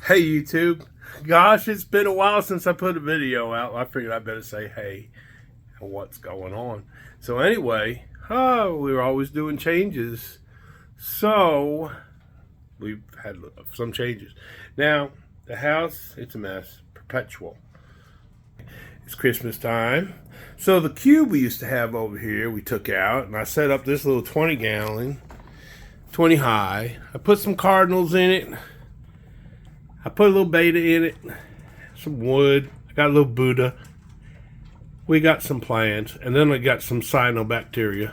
Hey YouTube, gosh, it's been a while since I put a video out. I figured I better say hey, what's going on. So anyway, we were always doing changes, so we've had some changes. Now the house, it's a mess, perpetual. It's Christmas time, so the cube we used to have over here we took out, and I set up this little 20-gallon, 20 high. I put some cardinals in it. I put a little beta in it, some wood. I got a little Buddha. We got some plants, and then I got some cyanobacteria.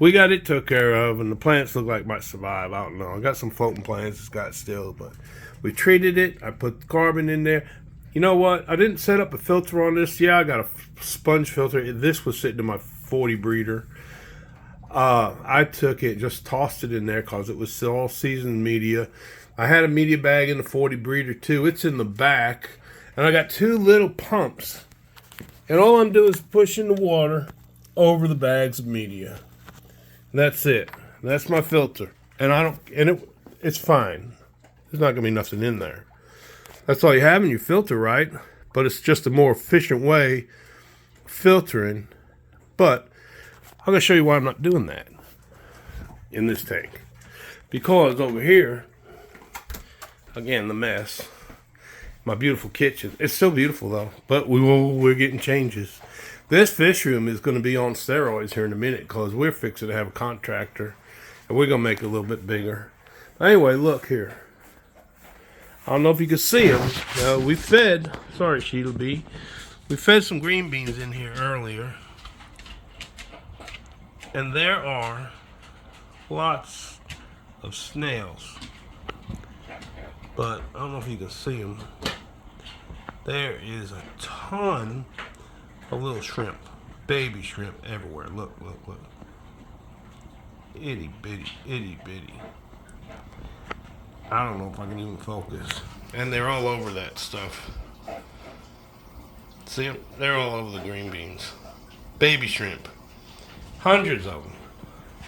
We got it took care of, and the plants look like might survive. I don't know. I got some floating plants. It's got still, but we treated it. I put carbon in there. You know what? I didn't set up a filter on this. Yeah, I got a sponge filter. This was sitting in my 40 breeder. I took it, just tossed it in there because it was all seasoned media. I had a media bag in the 40 breeder too. It's in the back. And I got two little pumps. And all I'm doing is pushing the water over the bags of media. And that's it. That's my filter. And it's fine. There's not gonna be nothing in there. That's all you have in your filter, right? But it's just a more efficient way of filtering. But I'm gonna show you why I'm not doing that in this tank. Because over here, again, the mess. My beautiful kitchen. It's still beautiful though, but we're getting changes. This fish room is going to be on steroids here in a minute because we're fixing to have a contractor, and we're going to make it a little bit bigger. Anyway, look here. I don't know if you can see them. We fed. Sorry, Sheila B. We fed some green beans in here earlier, and there are lots of snails. But I don't know if you can see them. There is a ton of little shrimp, baby shrimp everywhere. Look, look, look. Itty bitty, itty bitty. I don't know if I can even focus. And they're all over that stuff. See them? They're all over the green beans. Baby shrimp. Hundreds of them.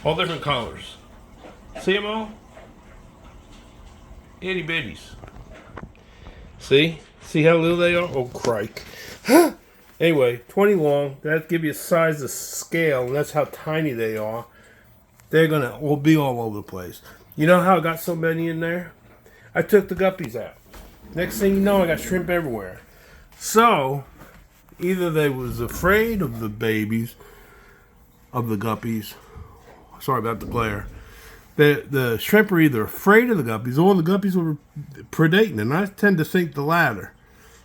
All different colors. See them all? Itty bitties. See? See how little they are? Oh, crike. Anyway, 20 long. That give you a size of scale, and that's how tiny they are. They're going to be all over the place. You know how I got so many in there? I took the guppies out. Next thing you know, I got shrimp everywhere. So, either they was afraid of the babies, of the guppies. Sorry about the glare. The shrimp are either afraid of the guppies or the guppies were predating, and I tend to think the latter.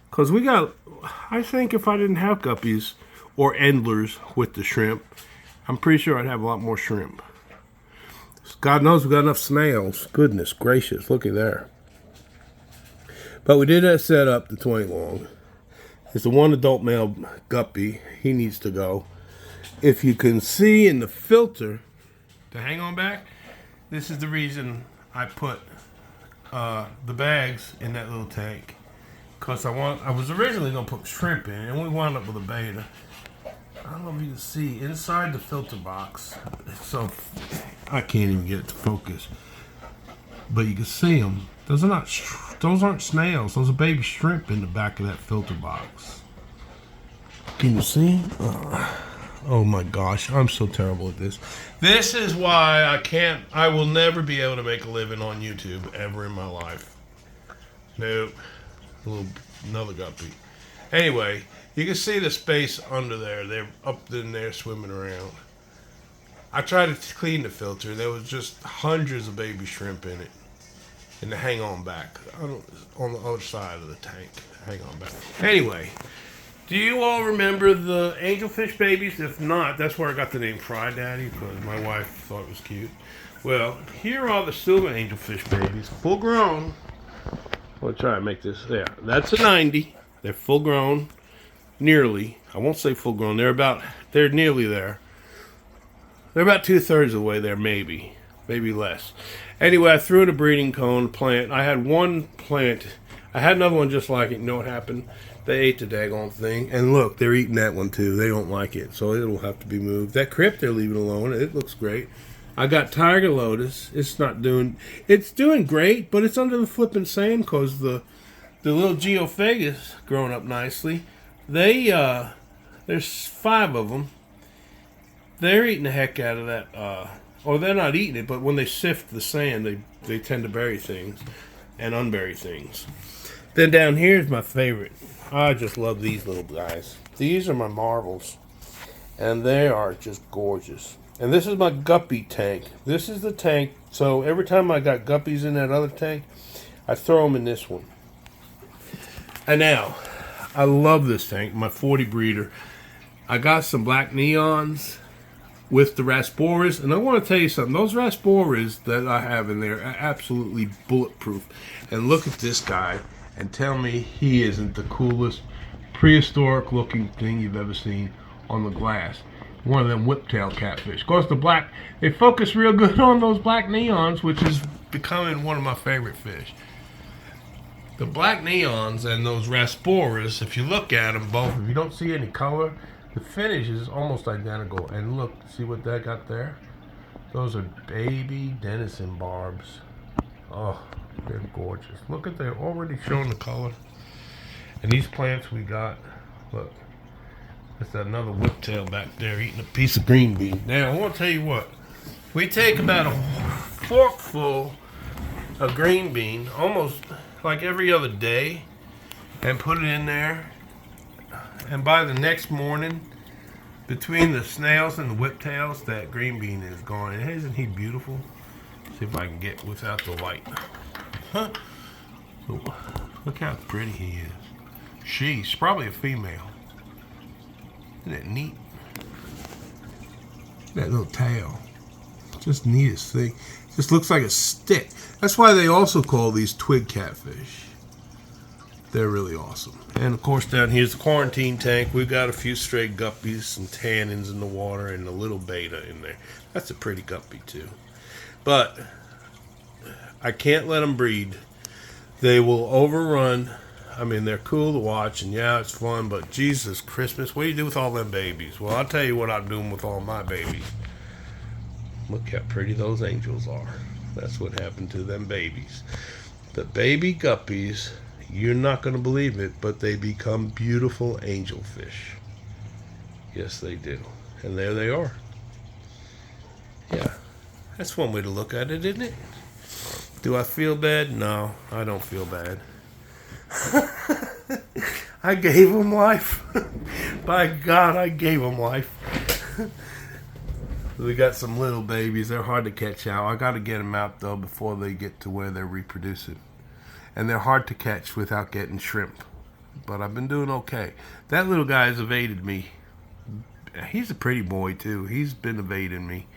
Because I think if I didn't have guppies or endlers with the shrimp, I'm pretty sure I'd have a lot more shrimp. God knows we got enough snails. Goodness gracious, look at there. But we did set up the 20 long. It's the one adult male guppy. He needs to go. If you can see in the filter, to hang on back, this is the reason I put the bags in that little tank. Because I was originally going to put shrimp in, and we wound up with a beta. I don't know if you can see inside the filter box. So I can't even get it to focus. But you can see them. Those aren't snails. Those are baby shrimp in the back of that filter box. Can you see? Oh my gosh, I'm so terrible at this. This is why I will never be able to make a living on YouTube ever in my life. Nope. Another guppy. Anyway, you can see the space under there. They're up in there swimming around. I tried to clean the filter. There was just hundreds of baby shrimp in it. And to hang on back. On the other side of the tank. Hang on back. Anyway. Do you all remember the angelfish babies? If not, that's where I got the name Fry Daddy, because my wife thought it was cute. Well, here are the silver angelfish babies, full grown. I'll try to make this. Yeah, that's a 90. They're full grown, nearly. I won't say full grown. They're nearly there. They're about 2/3 of the way there, maybe less. Anyway, I threw in a breeding cone plant. I had one plant. I had another one just like it. You know what happened? They ate the daggone thing. And look, they're eating that one too. They don't like it. So it'll have to be moved. That crypt they're leaving alone. It looks great. I got Tiger Lotus. It's doing great, but it's under the flipping sand because the little Geophagus growing up nicely. There's 5 of them. They're eating the heck out of that. Or they're not eating it, but when they sift the sand, they tend to bury things and unbury things. Then down here is my favorite. I just love these little guys. These are my marvels, and they are just gorgeous. And this is my guppy tank. This is the tank. So every time I got guppies in that other tank, I throw them in this one. And now, I love this tank, my 40 breeder. I got some black neons with the Rasboras, and I want to tell you something. Those Rasboras that I have in there are absolutely bulletproof. And look at this guy, and tell me he isn't the coolest prehistoric looking thing you've ever seen on the glass. One of them whiptail catfish. Of course, they focus real good on those black neons, which is becoming one of my favorite fish. The black neons and those Rasboras, if you look at them both, if you don't see any color, the finish is almost identical. And look, see what that got there? Those are baby Denison barbs. Oh, they're gorgeous. Look at, they're already showing the color. And these plants we got, look, there's another whiptail back there eating a piece of green bean. Now, I want to tell you what. We take about a forkful of green bean, almost like every other day, and put it in there. And by the next morning, between the snails and the whiptails, that green bean is gone. And isn't he beautiful? See if I can get without the light. Huh? Look how pretty he is. She's probably a female. Isn't that neat? That little tail. Just neatest thing. Just looks like a stick. That's why they also call these twig catfish. They're really awesome. And of course down here's the quarantine tank. We've got a few stray guppies and tannins in the water and a little beta in there. That's a pretty guppy too. But I can't let them breed. They will overrun. I mean, they're cool to watch, and yeah, it's fun, but Jesus Christmas, what do you do with all them babies? Well, I'll tell you what I'm doing with all my babies. Look how pretty those angels are. That's what happened to them babies. The baby guppies, you're not going to believe it, but they become beautiful angelfish. Yes, they do. And there they are. Yeah, that's one way to look at it, isn't it? Do I feel bad? No, I don't feel bad. I gave them life. By God, I gave them life. We got some little babies. They're hard to catch out. I got to get them out, though, before they get to where they're reproducing. And they're hard to catch without getting shrimp. But I've been doing okay. That little guy has evaded me. He's a pretty boy, too. He's been evading me.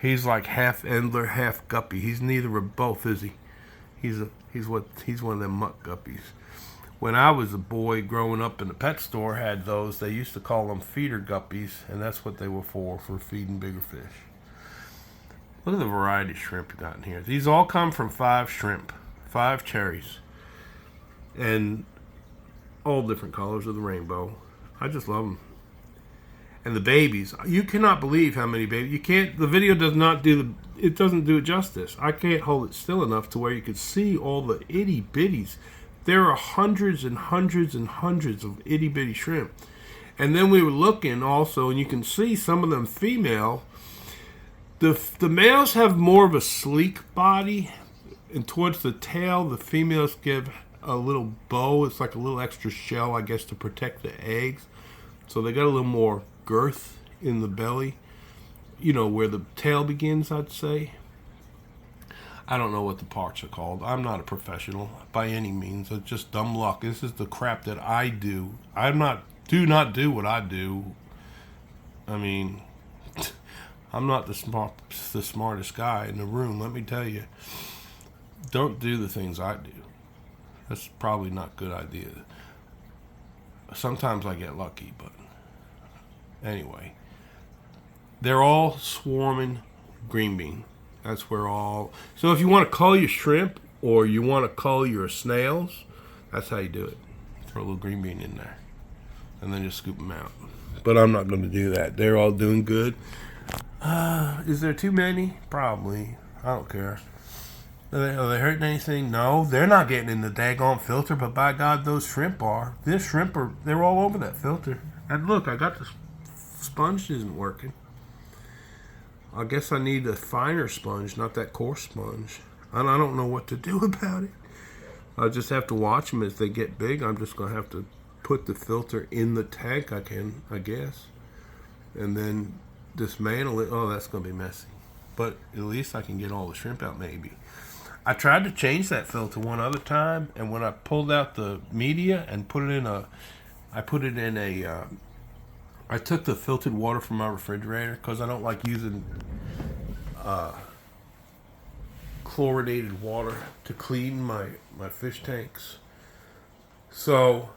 He's like half Endler, half guppy. He's neither of both, is he? He's one of them muck guppies. When I was a boy growing up in the pet store, had those. They used to call them feeder guppies, and that's what they were for feeding bigger fish. Look at the variety of shrimp you got in here. These all come from 5 shrimp, 5 cherries, and all different colors of the rainbow. I just love them. And the babies, you cannot believe how many babies. You can't. The video does not do it doesn't do it justice. I can't hold it still enough to where you can see all the itty bitties. There are hundreds and hundreds and hundreds of itty bitty shrimp. And then we were looking also, and you can see some of them female. The males have more of a sleek body, and towards the tail, the females give a little bow. It's like a little extra shell, I guess, to protect the eggs. So they got a little more girth in the belly, where the tail begins, I'd say. I don't know what the parts are called. I'm not a professional by any means. It's just dumb luck. This is the crap that I do. Do not do what I do. I mean, I'm not the smartest guy in the room, let me tell you. Don't do the things I do. That's probably not a good idea. Sometimes I get lucky, but anyway, they're all swarming green bean. That's where all. So if you want to cull your shrimp or you want to cull your snails, that's how you do it. Throw a little green bean in there, and then just scoop them out. But I'm not going to do that. They're all doing good. Is there too many? Probably. I don't care. Are they hurting anything? No, they're not getting in the daggone filter, but by God, those shrimp are. This shrimp are, they're all over that filter. And look, I got the sponge isn't working. I guess I need a finer sponge, not that coarse sponge. And I don't know what to do about it. I'll just have to watch them as they get big. I'm just going to have to put the filter in the tank, I guess. And then dismantle it. Oh, that's going to be messy. But at least I can get all the shrimp out maybe. I tried to change that filter one other time, and when I pulled out the media and put it in a, I took the filtered water from my refrigerator because I don't like using chlorinated water to clean my fish tanks. So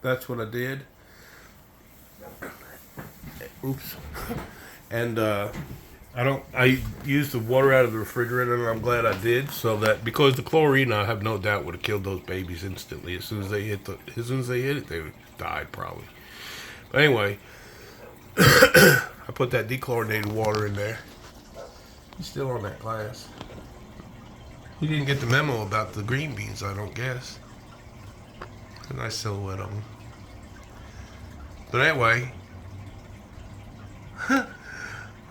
that's what I did. Oops. And I used the water out of the refrigerator, and I'm glad I did, so that because the chlorine, I have no doubt, would have killed those babies instantly. As soon as they hit it, they would have died probably. But anyway, I put that dechlorinated water in there. He's still on that glass. He didn't get the memo about the green beans, I don't guess. A nice silhouette of them. But anyway,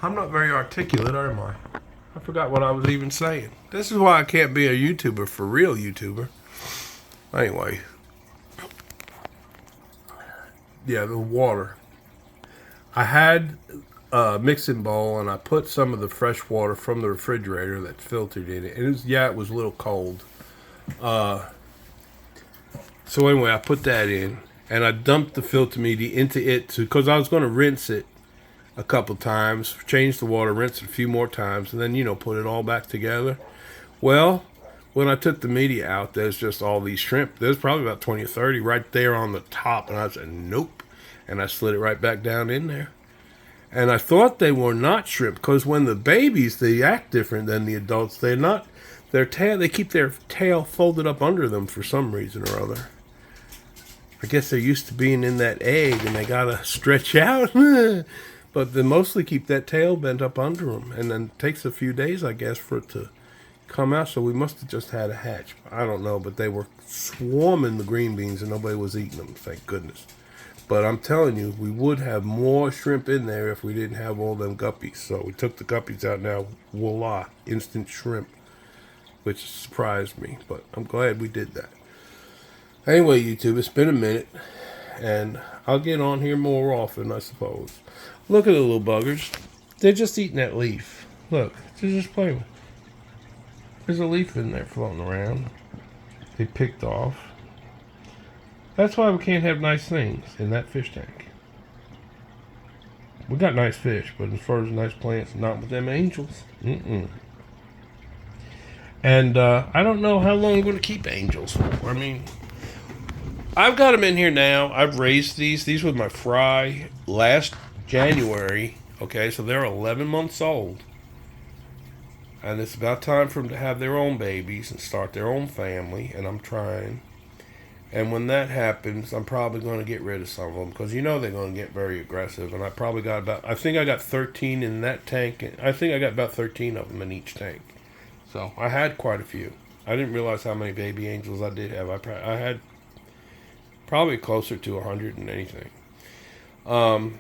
I'm not very articulate, am I? I forgot what I was even saying. This is why I can't be a YouTuber, for real YouTuber. Anyway. Yeah, the water. I had a mixing bowl, and I put some of the fresh water from the refrigerator that's filtered in it. And it was a little cold. So anyway, I put that in, and I dumped the filter media into it because I was going to rinse it a couple times, change the water, rinse it a few more times, and then, put it all back together. Well, when I took the media out, there's just all these shrimp. There's probably about 20 or 30 right there on the top, and I said, nope. And I slid it right back down in there. And I thought they were not shrimp, because when the babies, they act different than the adults. They're not, they keep their tail folded up under them for some reason or other. I guess they're used to being in that egg, and they gotta stretch out. But they mostly keep that tail bent up under them. And then it takes a few days, I guess, for it to come out. So we must have just had a hatch. I don't know, but they were swarming the green beans and nobody was eating them, thank goodness. But I'm telling you, we would have more shrimp in there if we didn't have all them guppies. So we took the guppies out now. Voila, instant shrimp, which surprised me. But I'm glad we did that. Anyway, YouTube, it's been a minute. And I'll get on here more often, I suppose. Look at the little buggers. They're just eating that leaf. Look, they're just playing with it. There's a leaf in there floating around. They picked off. That's why we can't have nice things in that fish tank. We got nice fish, but as far as nice plants, not with them angels. And I don't know how long I'm going to keep angels for. I mean, I've got them in here now. I've raised these. These were my fry last January. Okay, so they're 11 months old. And it's about time for them to have their own babies and start their own family. And I'm trying. And when that happens, I'm probably going to get rid of some of them. Because they're going to get very aggressive. And I probably got I think I got 13 in that tank. I think I got about 13 of them in each tank. So I had quite a few. I didn't realize how many baby angels I did have. I had probably closer to 100 than anything. I've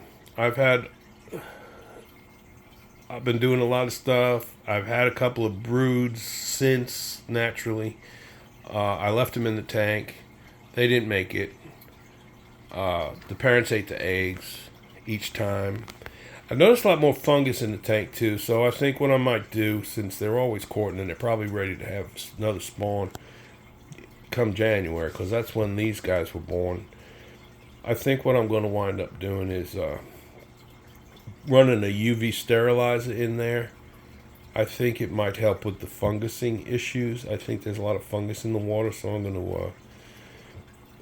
been doing a lot of stuff. I've had a couple of broods since, naturally. I left them in the tank. They didn't make it. The parents ate the eggs each time. I noticed a lot more fungus in the tank, too. So I think what I might do, since they're always courting and they're probably ready to have another spawn come January, because that's when these guys were born. I think what I'm going to wind up doing is running a UV sterilizer in there. I think it might help with the fungusing issues. I think there's a lot of fungus in the water, so I'm going to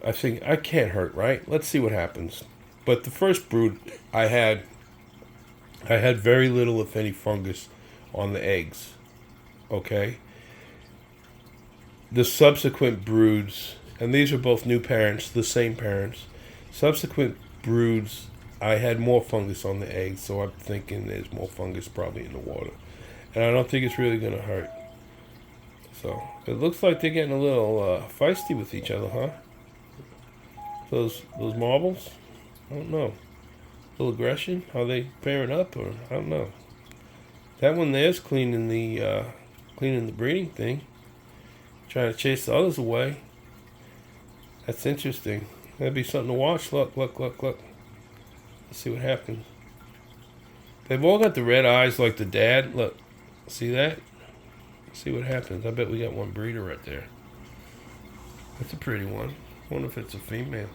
I think I can't hurt, right? Let's see what happens. But the first brood I had very little, if any, fungus on the eggs. Okay? The subsequent broods, and these are both new parents, the same parents. Subsequent broods, I had more fungus on the eggs, so I'm thinking there's more fungus probably in the water. And I don't think it's really going to hurt. So, it looks like they're getting a little feisty with each other, huh? Those marbles? I don't know. A little aggression? How they pairing up? Or I don't know. That one there's cleaning the breeding thing. Trying to chase the others away. That's interesting. That'd be something to watch. Look. Let's see what happens. They've all got the red eyes like the dad. Look. See that? See what happens. I bet we got one breeder right there. That's a pretty one. Wonder if it's a female.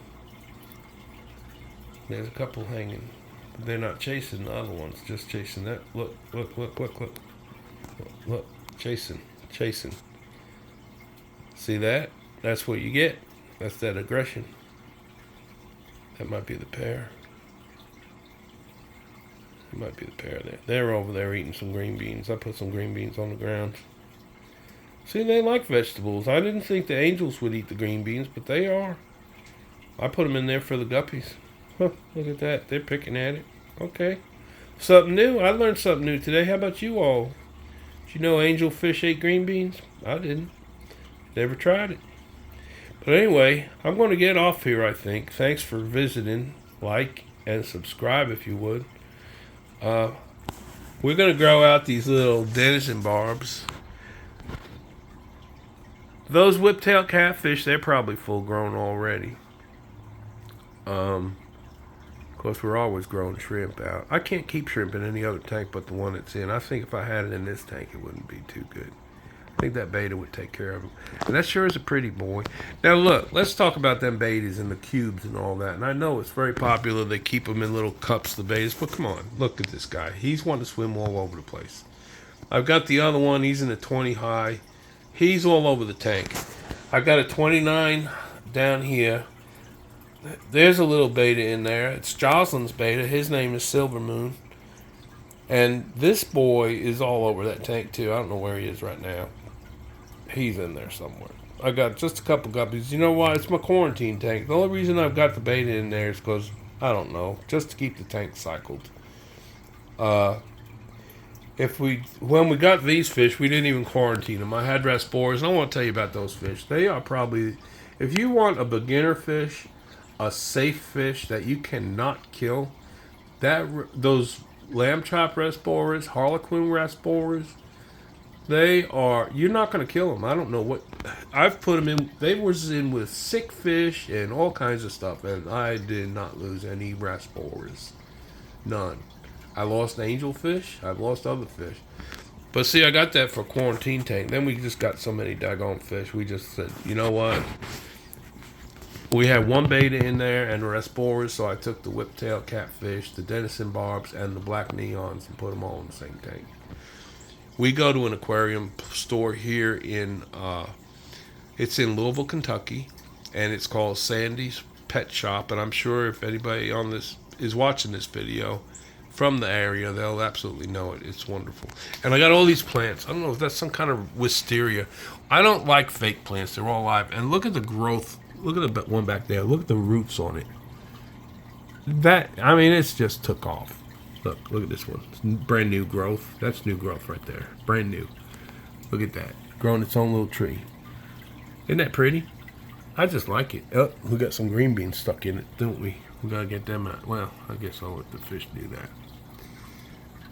There's a couple hanging. But they're not chasing the other ones. Just chasing that. Look. Look. Chasing. See that? That's what you get. That's that aggression. That might be the pair. It might be the pair there. They're over there eating some green beans. I put some green beans on the ground. See, they like vegetables. I didn't think the angels would eat the green beans, but they are. I put them in there for the guppies. Huh, look at that. They're picking at it. Okay. Something new. I learned something new today. How about you all? Did you know angelfish ate green beans? I didn't. Never tried it. But anyway, I'm going to get off here, I think. Thanks for visiting. Like and subscribe if you would. We're going to grow out these little denizen barbs. Those whiptail catfish, they're probably full grown already. Of course, we're always growing shrimp out. I can't keep shrimp in any other tank but the one it's in. I think if I had it in this tank, it wouldn't be too good. I think that beta would take care of him. And that sure is a pretty boy. Now, look, let's talk about them betas and the cubes and all that. And I know it's very popular. They keep them in little cups, the betas. But come on, look at this guy. He's wanting to swim all over the place. I've got the other one. He's in a 20 high. He's all over the tank. I got a 29 down here. There's a little beta in there. It's Jocelyn's beta. His name is Silver Moon. And this boy is all over that tank, too. I don't know where he is right now. He's in there somewhere. I got just a couple guppies. You know why? It's my quarantine tank. The only reason I've got the beta in there is because, I don't know, just to keep the tank cycled. When we got these fish, we didn't even quarantine them. I had Rasboras, and I want to tell you about those fish. They are probably, if you want a beginner fish, a safe fish that you cannot kill, those lamb chop Rasboras, Harlequin Rasboras, you're not going to kill them. I don't know what, I've put them in, they was in with sick fish and all kinds of stuff, and I did not lose any Rasboras. None. I lost angelfish, I've lost other fish. But see, I got that for quarantine tank. Then we just got so many daggone fish, we just said, you know what? We had one beta in there and the Rasboras, so I took the whiptail catfish, the denizen barbs, and the black neons and put them all in the same tank. We go to an aquarium store here it's in Louisville, Kentucky, and it's called Sandy's Pet Shop. And I'm sure if anybody on this is watching this video from the area, they'll absolutely know it. It's wonderful. And I got all these plants. I don't know if that's some kind of wisteria. I don't like fake plants. They're all live. And look at the growth. Look at the one back there. Look at the roots on it. It's just took off. Look at this one. It's brand new growth. That's new growth right there. Brand new. Look at that. Growing its own little tree. Isn't that pretty? I just like it. Oh, we got some green beans stuck in it, don't we? We gotta get them out. Well, I guess I'll let the fish do that.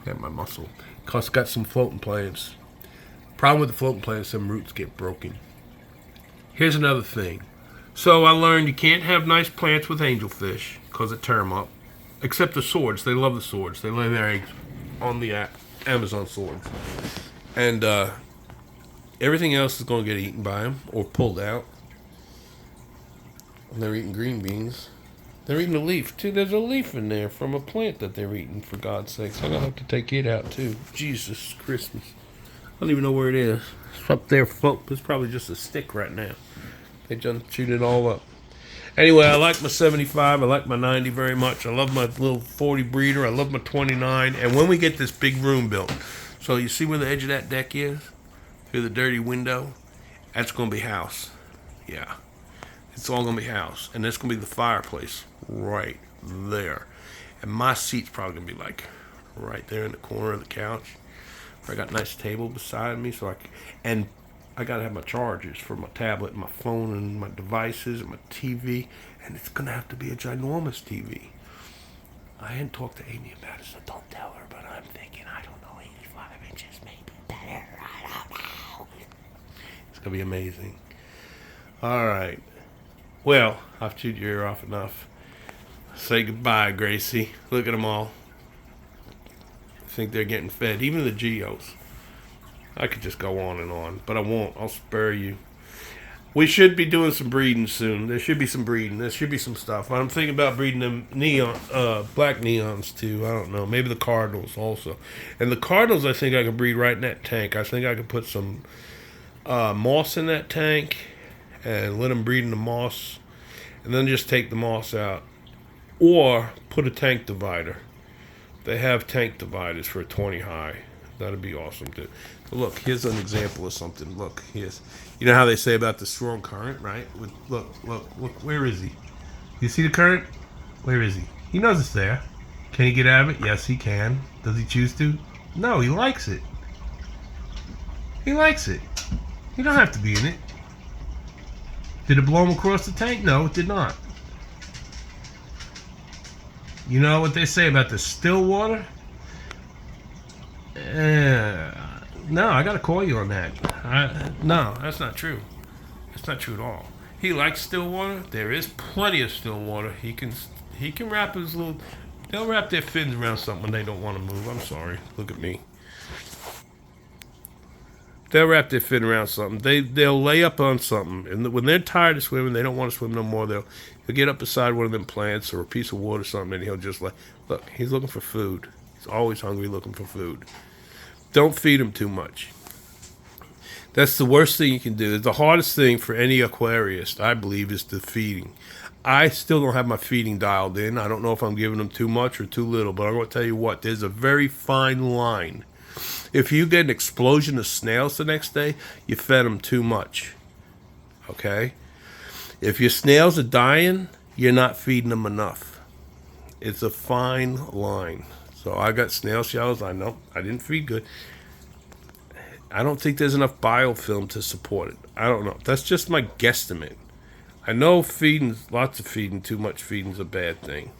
Got my muscle. Cause got some floating plants. Problem with the floating plants, some roots get broken. Here's another thing. So I learned you can't have nice plants with angelfish because it tear them up. Except the swords. They love the swords. They lay their eggs on the Amazon swords. And everything else is going to get eaten by them or pulled out. And they're eating green beans. They're eating a leaf, too. There's a leaf in there from a plant that they're eating, for God's sakes. I'm going to have to take it out, too. Jesus Christmas. I don't even know where it is. It's up there. It's probably just a stick right now. They just chewed it all up. Anyway, I like my 75. I like my 90 very much. I love my little 40 breeder. I love my 29. And when we get this big room built, so you see where the edge of that deck is? Through the dirty window? That's going to be house. Yeah. It's all going to be house. And that's going to be the fireplace right there. And my seat's probably gonna be like right there in the corner of the couch. I got a nice table beside me, and I gotta have my chargers for my tablet, and my phone, and my devices, and my TV, and it's gonna have to be a ginormous TV. I hadn't talked to Amy about it, so don't tell her, but I'm thinking, I don't know, 85 inches maybe better. I don't know. It's gonna be amazing. All right. Well, I've chewed your ear off enough. Say goodbye, Gracie. Look at them all. I think they're getting fed. Even the Geos. I could just go on, but I won't. I'll spare you. We should be doing some breeding soon. There should be some breeding. There should be some stuff. I'm thinking about breeding them black neons too. I don't know. Maybe the cardinals also. And the cardinals, I think I could breed right in that tank. I think I could put some moss in that tank and let them breed in the moss, and then just take the moss out, or put a tank divider. They have tank dividers for a 20 high. That'd be awesome too. Look, here's an example of something. Look, here's, you know how they say about the strong current, right? Look, where is he? You see the current? Where is he? He knows it's there. Can he get out of it? Yes, he can. Does he choose to? No, he likes it. He likes it. He don't have to be in it. Did it blow him across the tank? No, it did not. You know what they say about the still water? No, I gotta call you on that. No, that's not true. That's not true at all. He likes still water. There is plenty of still water. He can wrap his little. They'll wrap their fins around something when they don't want to move. I'm sorry. Look at me. They'll wrap their fin around something. They'll lay up on something, and when they're tired of swimming, they don't want to swim no more. He'll get up beside one of them plants or a piece of wood or something, and he'll just look. He's looking for food. He's always hungry, looking for food. Don't feed him too much. That's the worst thing you can do. The hardest thing for any aquarist, I believe, is the feeding. I still don't have my feeding dialed in. I don't know if I'm giving them too much or too little, but I'm going to tell you what, there's a very fine line. If you get an explosion of snails the next day, you fed them too much. Okay? If your snails are dying, you're not feeding them enough. It's a fine line. So I got snail shells. I know I didn't feed good. I don't think there's enough biofilm to support it. I don't know. That's just my guesstimate. I know lots of feeding, too much feeding is a bad thing.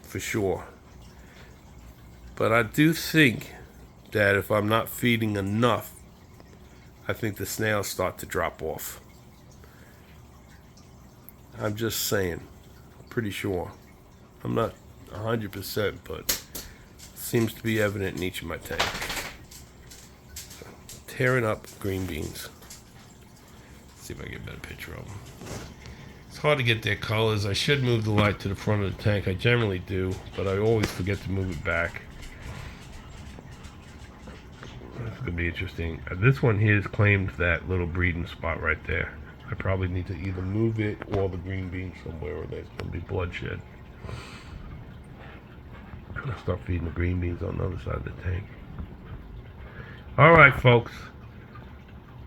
For sure. But I do think that if I'm not feeding enough, I think the snails start to drop off. I'm just saying. Pretty sure. I'm not 100%, but seems to be evident in each of my tanks. Tearing up green beans. Let's see if I can get a better picture of them. It's hard to get their colors. I should move the light to the front of the tank. I generally do, but I always forget to move it back. That's going to be interesting. This one here has claimed that little breeding spot right there. I probably need to either move it or the green beans somewhere, or there's going to be bloodshed. I'll start feeding the green beans on the other side of the tank. Alright, folks.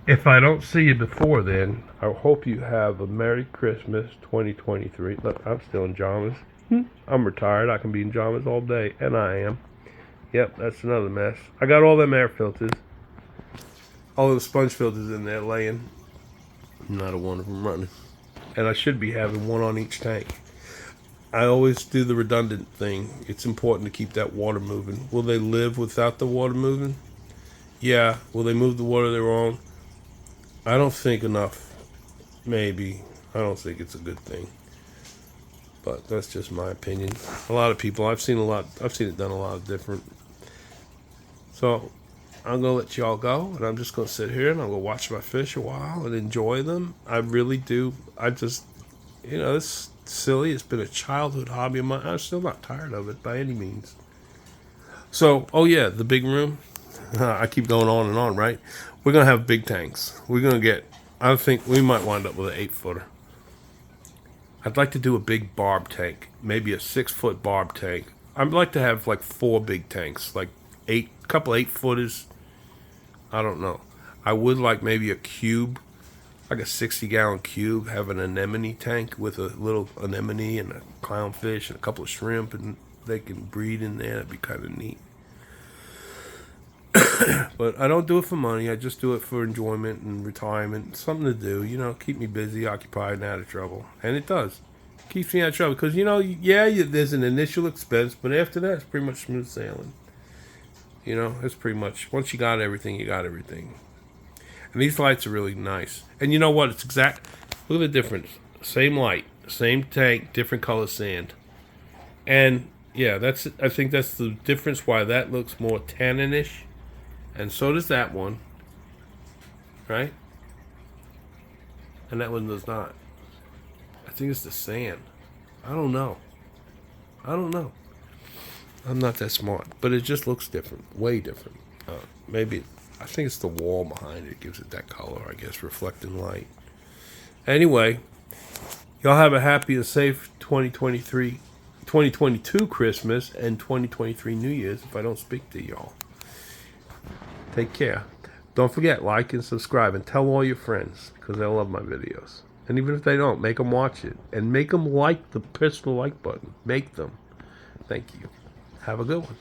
If I don't see you before then, I hope you have a Merry Christmas 2023. Look, I'm still in pajamas. I'm retired. I can be in pajamas all day, and I am. Yep, that's another mess. I got all them air filters. All the sponge filters in there laying. Not a one of them running. And I should be having one on each tank. I always do the redundant thing. It's important to keep that water moving. Will they live without the water moving? Yeah. Will they move the water their own? I don't think enough. Maybe. I don't think it's a good thing. But that's just my opinion. A lot of people, I've seen it done a lot of different. So I'm going to let y'all go, and I'm just going to sit here and I'm going to watch my fish a while and enjoy them. I really do. I just, it's silly. It's been a childhood hobby of mine. I'm still not tired of it by any means. So, oh yeah, the big room. I keep going on and on, right? We're going to have big tanks. We're going to get, I think we might wind up with an 8-footer. I'd like to do a big barb tank, maybe a 6-foot barb tank. I'd like to have like 4 big tanks, like couple 8-footers. I don't know. I would like maybe a cube, like a 60-gallon cube, have an anemone tank with a little anemone and a clownfish and a couple of shrimp and they can breed in there. That'd be kind of neat. But I don't do it for money. I just do it for enjoyment and retirement. Something to do, keep me busy, occupied, and out of trouble. And it does. Keeps me out of trouble. Because, there's an initial expense, but after that, it's pretty much smooth sailing. It's pretty much, once you got everything, you got everything. And these lights are really nice. And you know what? It's exact. Look at the difference. Same light, same tank, different color sand. And, yeah, I think that's the difference why that looks more tannin-ish. And so does that one, right? And that one does not. I think it's the sand. I don't know. I'm not that smart, but it just looks different, way different. Maybe, I think it's the wall behind it gives it that color, I guess, reflecting light. Anyway, y'all have a happy and safe 2022 Christmas and 2023 New Year's if I don't speak to y'all. Take care. Don't forget, like and subscribe and tell all your friends because they'll love my videos. And even if they don't, make them watch it. And make them like the personal like button. Make them. Thank you. Have a good one.